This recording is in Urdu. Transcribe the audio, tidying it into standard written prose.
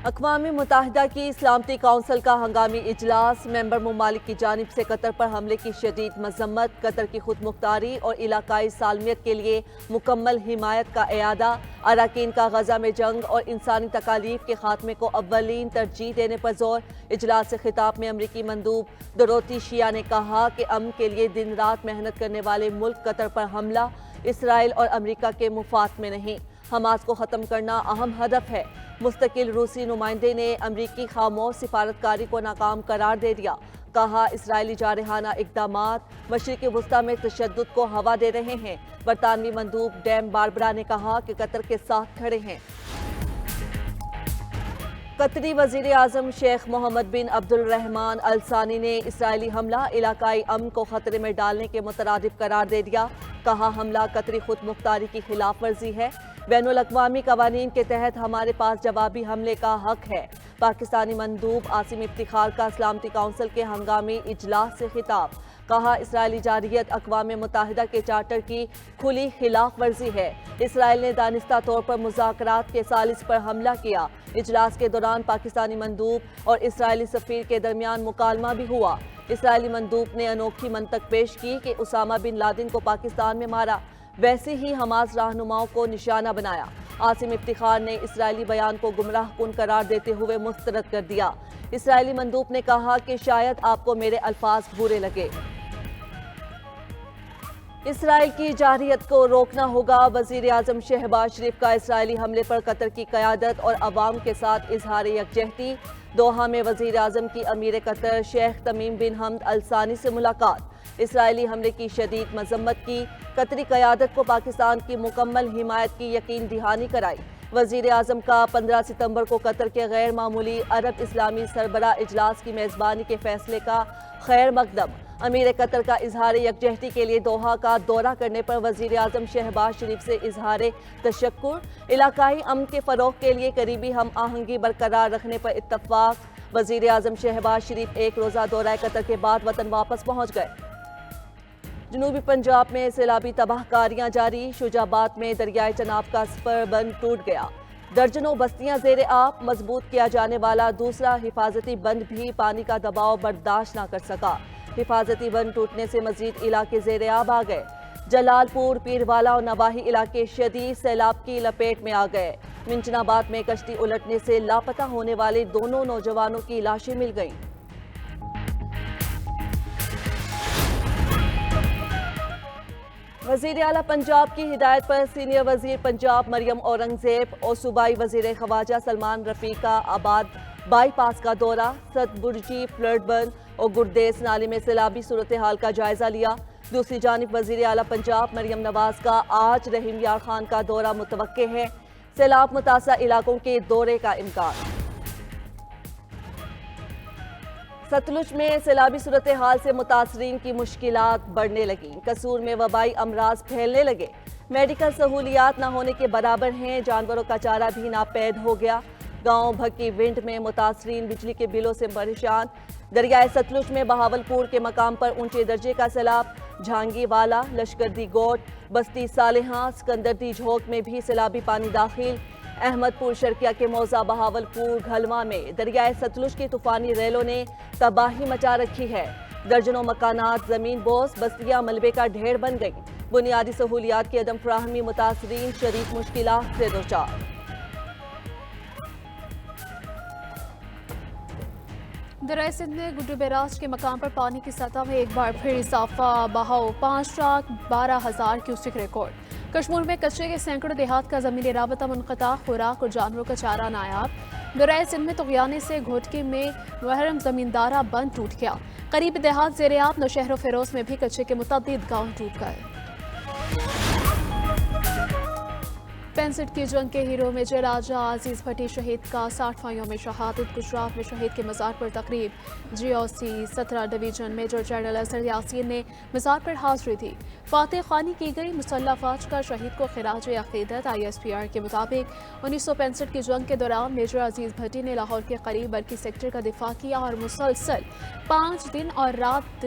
اقوام متحدہ کی سلامتی کونسل کا ہنگامی اجلاس، ممبر ممالک کی جانب سے قطر پر حملے کی شدید مذمت، قطر کی خود مختاری اور علاقائی سالمیت کے لیے مکمل حمایت کا اعادہ، اراکین کا غزہ میں جنگ اور انسانی تکالیف کے خاتمے کو اولین ترجیح دینے پر زور۔ اجلاس سے خطاب میں امریکی مندوب ڈوروتی شیا نے کہا کہ امن کے لیے دن رات محنت کرنے والے ملک قطر پر حملہ اسرائیل اور امریکہ کے مفاد میں نہیں، حماس کو ختم کرنا اہم ہدف ہے۔ مستقل روسی نمائندے نے امریکی خاموش سفارتکاری کو ناکام قرار دے دیا، کہا اسرائیلی جارحانہ اقدامات مشرق وسطی میں تشدد کو ہوا دے رہے ہیں۔ برطانوی مندوب ڈیم باربرا نے کہا کہ قطر کے ساتھ کھڑے ہیں۔ قطری وزیر اعظم شیخ محمد بن عبد الرحمن الثانی نے اسرائیلی حملہ علاقائی امن کو خطرے میں ڈالنے کے مترادف قرار دے دیا، کہا حملہ قطری خود مختاری کی خلاف ورزی ہے، بین الاقوامی قوانین کے تحت ہمارے پاس جوابی حملے کا حق ہے۔ پاکستانی مندوب عاصم افتخار کا سلامتی کونسل کے ہنگامی اجلاس سے خطاب، کہا اسرائیلی جارحیت اقوام متحدہ کے چارٹر کی کھلی خلاف ورزی ہے۔ اسرائیل نے دانستہ طور پر مذاکرات کے ثالث پر حملہ کیا۔ اجلاس کے دوران پاکستانی مندوب اور اسرائیلی سفیر کے درمیان مکالمہ بھی ہوا۔ اسرائیلی مندوب نے انوکھی منطق پیش کی کہ اسامہ بن لادن کو پاکستان میں مارا، ویسے ہی حماس رہنماؤں کو نشانہ بنایا۔ عاصم افتخار نے اسرائیلی بیان کو گمراہ کن قرار دیتے ہوئے مسترد کر دیا۔ اسرائیلی مندوب نے کہا کہ شاید آپ کو میرے الفاظ برے لگے۔ اسرائیل کی جارحیت کو روکنا ہوگا، وزیر اعظم شہباز شریف کا اسرائیلی حملے پر قطر کی قیادت اور عوام کے ساتھ اظہار یکجہتی۔ دوحہ میں وزیر اعظم کی امیر قطر شیخ تمیم بن حمد الثانی سے ملاقات، اسرائیلی حملے کی شدید مذمت کی، قطری قیادت کو پاکستان کی مکمل حمایت کی یقین دہانی کرائی۔ وزیر اعظم کا 15 ستمبر کو قطر کے غیر معمولی عرب اسلامی سربراہ اجلاس کی میزبانی کے فیصلے کا خیر مقدم۔ امیر قطر کا اظہار یکجہتی کے لیے دوحہ کا دورہ کرنے پر وزیر اعظم شہباز شریف سے اظہار تشکر، علاقائی امن کے فروغ کے لیے قریبی ہم آہنگی برقرار رکھنے پر اتفاق۔ وزیر اعظم شہباز شریف ایک روزہ دورہ قطر کے بعد وطن واپس پہنچ گئے۔ جنوبی پنجاب میں سیلابی تباہ کاریاں جاری، شجاعباد میں دریائے چناب کا سپر بند ٹوٹ گیا، درجنوں بستیاں زیر آب، مضبوط کیا جانے والا دوسرا حفاظتی بند بھی پانی کا دباؤ برداشت نہ کر سکا، حفاظتی بند ٹوٹنے سے مزید علاقے زیر آب آ گئے۔ جلال پور، پیروالا اور نواحی علاقے شدید سیلاب کی لپیٹ میں آ گئے۔ منچن آباد میں کشتی الٹنے سے لاپتہ ہونے والے دونوں نوجوانوں کی لاشیں مل گئیں۔ وزیر اعلیٰ پنجاب کی ہدایت پر سینئر وزیر پنجاب مریم اورنگزیب اور صوبائی وزیر خواجہ سلمان رفیق کا آباد بائی پاس کا دورہ، ست برجی، فلڈ بند اور گردیس نالے میں سیلابی صورتحال کا جائزہ لیا۔ دوسری جانب وزیر اعلیٰ پنجاب مریم نواز کا آج رحیم یار خان کا دورہ متوقع ہے، سیلاب متاثرہ علاقوں کے دورے کا امکان۔ ستلج میں سیلابی صورتحال سے متاثرین کی مشکلات بڑھنے لگیں، قصور میں وبائی امراض پھیلنے لگے، میڈیکل سہولیات نہ ہونے کے برابر ہیں، جانوروں کا چارہ بھی ناپید ہو گیا۔ گاؤں بھکی ونڈ میں متاثرین بجلی کے بلوں سے پریشان۔ دریائے ستلج میں بہاولپور کے مقام پر اونچے درجے کا سیلاب، جھانگی والا، لشکر دی گوٹ، بستی صالحاں، سکندر دی جھوک میں بھی سیلابی پانی داخل۔ احمد پور شرقیہ کے موضع بہاولپور گھلواں میں دریائے ستلج کی طوفانی ریلوں نے تباہی مچا رکھی ہے، درجنوں مکانات زمین بوس، بستیاں ملبے کا ڈھیر بن گئیں، بنیادی سہولیات کی عدم فراہمی، متاثرین شدید مشکلات سے دوچار۔ دریائے سندھ میں گڈو بیراج کے مقام پر پانی کی سطح میں ایک بار پھر اضافہ، بہاؤ 5,12,000 کیوسک ریکارڈ۔ کشمیر میں کچرے کے سینکڑوں دیہات کا زمینی رابطہ منقطع، خوراک اور جانوروں کا چارہ نایاب۔ دریائے سندھ میں طغیانے سے گھوٹکی میں محرم زمیندارہ بند ٹوٹ گیا، قریب دیہات زیر آب، نوشہر و فیروز میں بھی کچرے کے متعدد گاؤں ٹوٹ گئے۔ 65 کی جنگ کے ہیرو میجر راجہ عزیز بھٹی شہید کا 60واں یوم شہادت، گجرات میں شہید کے مزار پر تقریب، G O C 17 division major general Azhar Yasin نے مزار پر حاضری دی، فاتح خوانی کی گئی، مسلح افواج کا شہید کو خراج عقیدت۔ ISPR کے مطابق 1965 کی جنگ کے دوران میجر عزیز بھٹی نے لاہور کے قریب برکی سیکٹر کا دفاع کیا اور مسلسل 5 دن اور رات